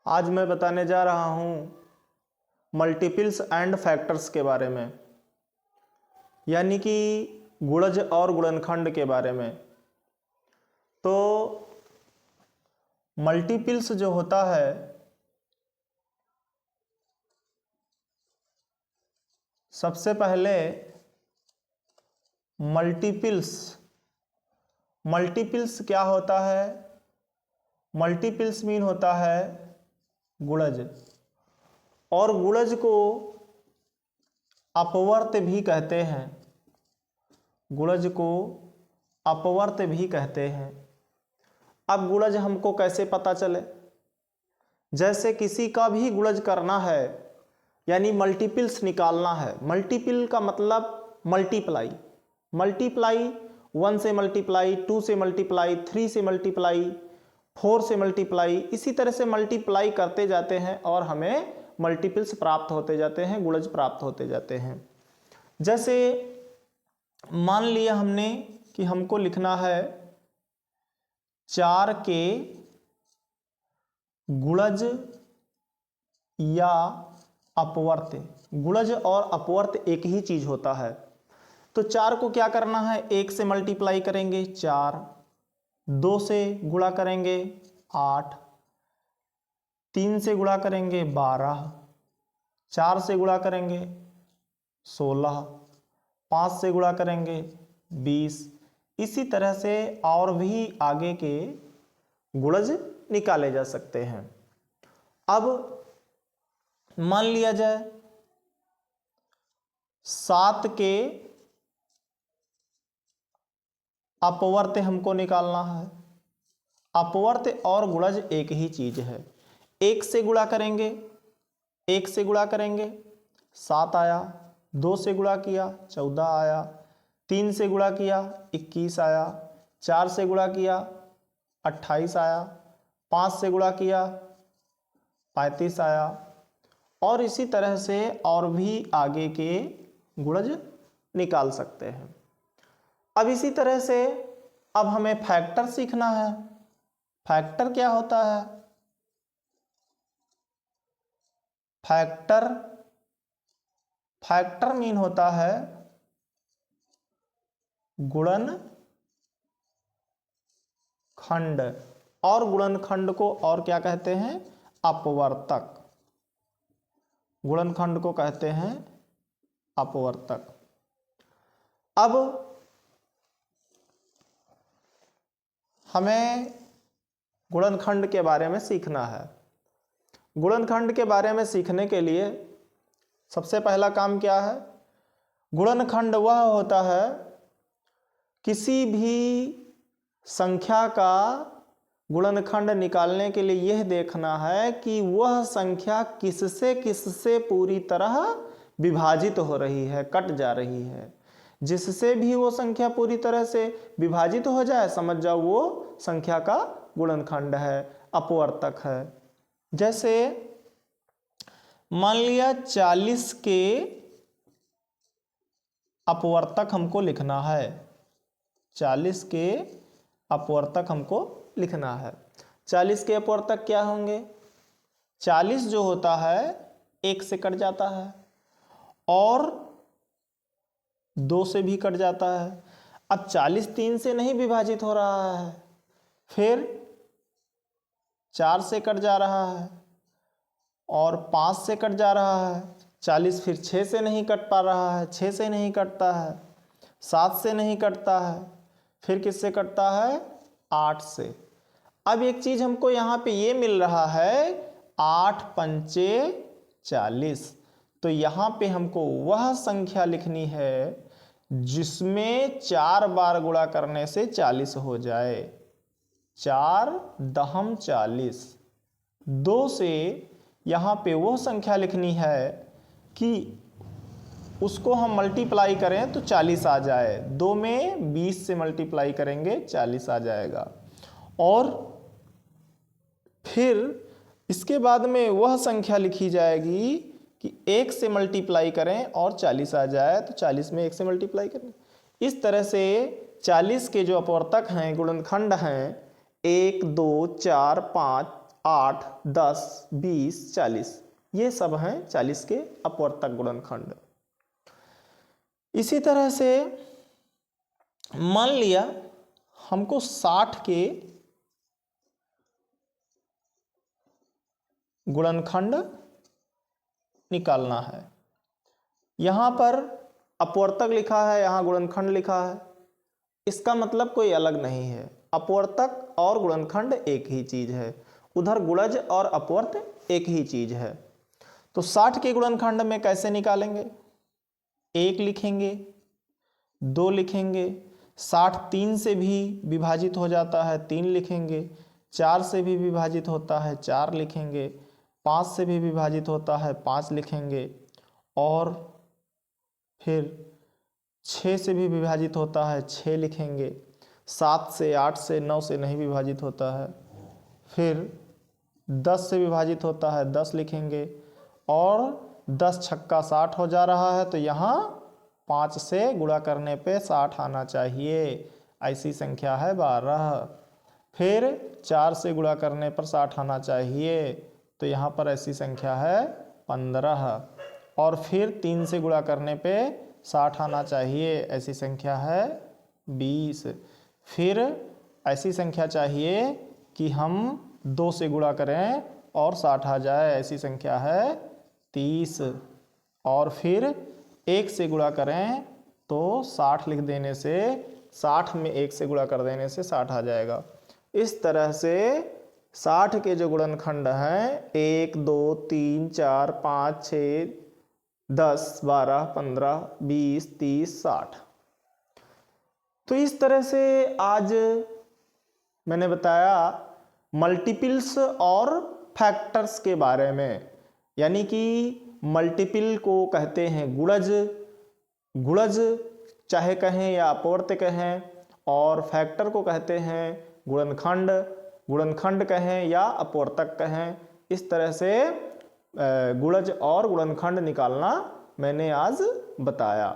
आज मैं बताने जा रहा हूँ मल्टीपल्स एंड फैक्टर्स के बारे में, यानी कि गुणज और गुणनखंड के बारे में। तो मल्टीपल्स जो होता है सबसे पहले मल्टीपल्स क्या होता है? मल्टीपल्स मीन होता है गुणज, और गुणज को अपवर्त भी कहते हैं। गुणज को अपवर्त भी कहते हैं। अब गुणज हमको कैसे पता चले? जैसे किसी का भी गुणज करना है, यानी मल्टीपल्स निकालना है। मल्टीपल का मतलब मल्टीप्लाई, 1 से मल्टीप्लाई, 2 से मल्टीप्लाई, 3 से मल्टीप्लाई, 4 से मल्टीप्लाई, इसी तरह से मल्टीप्लाई करते जाते हैं और हमें मल्टीपल्स प्राप्त होते जाते हैं, गुणज प्राप्त होते जाते हैं। जैसे मान लिया हमने कि हमको लिखना है 4 के गुणज या अपवर्त। गुणज और अपवर्त एक ही चीज होता है। तो 4 को क्या करना है? 1 से मल्टीप्लाई करेंगे 4, 2 से गुणा करेंगे 8, 3 से गुणा करेंगे 12, 4 से गुणा करेंगे 16, 5 से गुणा करेंगे 20। इसी तरह से और भी आगे के गुणज निकाले जा सकते हैं। अब मान लिया जाए 7 के अपवर्त हमको निकालना है। अपवर्त और गुणज एक ही चीज है। 1 से गुणा करेंगे, 1 से गुणा करेंगे 7 आया, 2 से गुणा किया 14 आया, 3 से गुणा किया 21 आया, 4 से गुणा किया 28 आया, 5 से गुणा किया 35 आया, और इसी तरह से और भी आगे के गुणज निकाल सकते हैं। अब इसी तरह से अब हमें फैक्टर सीखना है। फैक्टर क्या होता है? फैक्टर मीन होता है गुणनखंड, और गुणनखंड को और क्या कहते हैं? अपवर्तक। गुणनखंड को कहते हैं अपवर्तक। अब हमें गुणनखंड के बारे में सीखना है। गुणनखंड के बारे में सीखने के लिए सबसे पहला काम क्या है? गुणनखंड वह होता है किसी भी संख्या का गुणनखंड निकालने के लिए यह देखना है कि वह संख्या किससे किससे पूरी तरह विभाजित हो रही है, कट जा रही है। जिससे भी वो संख्या पूरी तरह से विभाजित हो जाए, समझ जाओ वो संख्या का गुणनखंड है, अपवर्तक है। जैसे मान लिया 40 के अपवर्तक हमको लिखना है। 40 के अपवर्तक हमको लिखना है। 40 के अपवर्तक क्या होंगे? 40 जो होता है 1 से कट जाता है और 2 से भी कट जाता है। अब 40 3 से नहीं विभाजित हो रहा है, फिर 4 से कट जा रहा है और 5 से कट जा रहा है। 40 फिर 6 से नहीं कट पा रहा है, 6 से नहीं कटता है, 7 से नहीं कटता है, फिर किससे कटता है? 8 से। अब एक चीज हमको यहाँ पे ये मिल रहा है 8 पंचे 40। तो यहाँ पे हमको वह संख्या लिखनी है जिसमें 4 बार गुणा करने से 40 हो जाए। 4 दहम 40। 2 से यहाँ पे वो संख्या लिखनी है कि उसको हम मल्टीप्लाई करें तो 40 आ जाए। 2 में 20 से मल्टीप्लाई करेंगे 40 आ जाएगा। और फिर इसके बाद में वह संख्या लिखी जाएगी कि 1 से मल्टीप्लाई करें और 40 आ जाए, तो 40 में 1 से मल्टीप्लाई करें। इस तरह से 40 के जो अपवर्तक हैं, गुणनखंड हैं 1 2 4 5 8, 10, 20, 40, ये सब हैं 40 के अपवर्तक गुणनखंड। इसी तरह से मान लिया हमको 60 के गुणनखंड निकालना है। यहां पर अपवर्तक लिखा है, यहां गुणनखंड लिखा है, इसका मतलब कोई अलग नहीं है। अपवर्तक और गुणनखंड एक ही चीज है, उधर गुणज और अपवर्त एक ही चीज है। तो 60 के गुणनखंड में कैसे निकालेंगे? 1 लिखेंगे, 2 लिखेंगे, 60 3 से भी विभाजित हो जाता है, 3 लिखेंगे, 4 से भी विभाजित होता है, 4 लिखेंगे, 5 से भी विभाजित होता है, 5 लिखेंगे, और फिर 6 से भी विभाजित होता है, 6 लिखेंगे, 7 से 8 से 9 से नहीं विभाजित होता है, फिर 10 से विभाजित होता है, 10 लिखेंगे, और 10 छक्का 60 हो जा रहा है, तो यहाँ 5 से गुणा करने पे 60 आना चाहिए, ऐसी संख्या है 12। फिर 4 से गुणा करने पर 60 आना चाहिए, तो यहाँ पर ऐसी संख्या है 15। और फिर 3 से गुणा करने पे 60 आना चाहिए, ऐसी संख्या है 20। फिर ऐसी संख्या चाहिए कि हम 2 से गुणा करें और 60 आ जाए, ऐसी संख्या है 30। और फिर 1 से गुणा करें तो 60 लिख देने से, 60 में 1 से गुणा कर देने से 60 आ जाएगा। इस तरह से 60 के जो गुणनखंड हैं 1, 2, 3, 4, 5, 6, 10, 12, 15, 20, 30, 60। तो इस तरह से आज मैंने बताया मल्टीपल्स और फैक्टर्स के बारे में। यानी कि मल्टीपल को कहते हैं गुणज, गुणज चाहे कहें या अपवर्त कहें, और फैक्टर को कहते हैं गुणनखंड, गुणनखंड कहें या अपवर्तक कहें। इस तरह से गुणज और गुणनखंड निकालना मैंने आज बताया।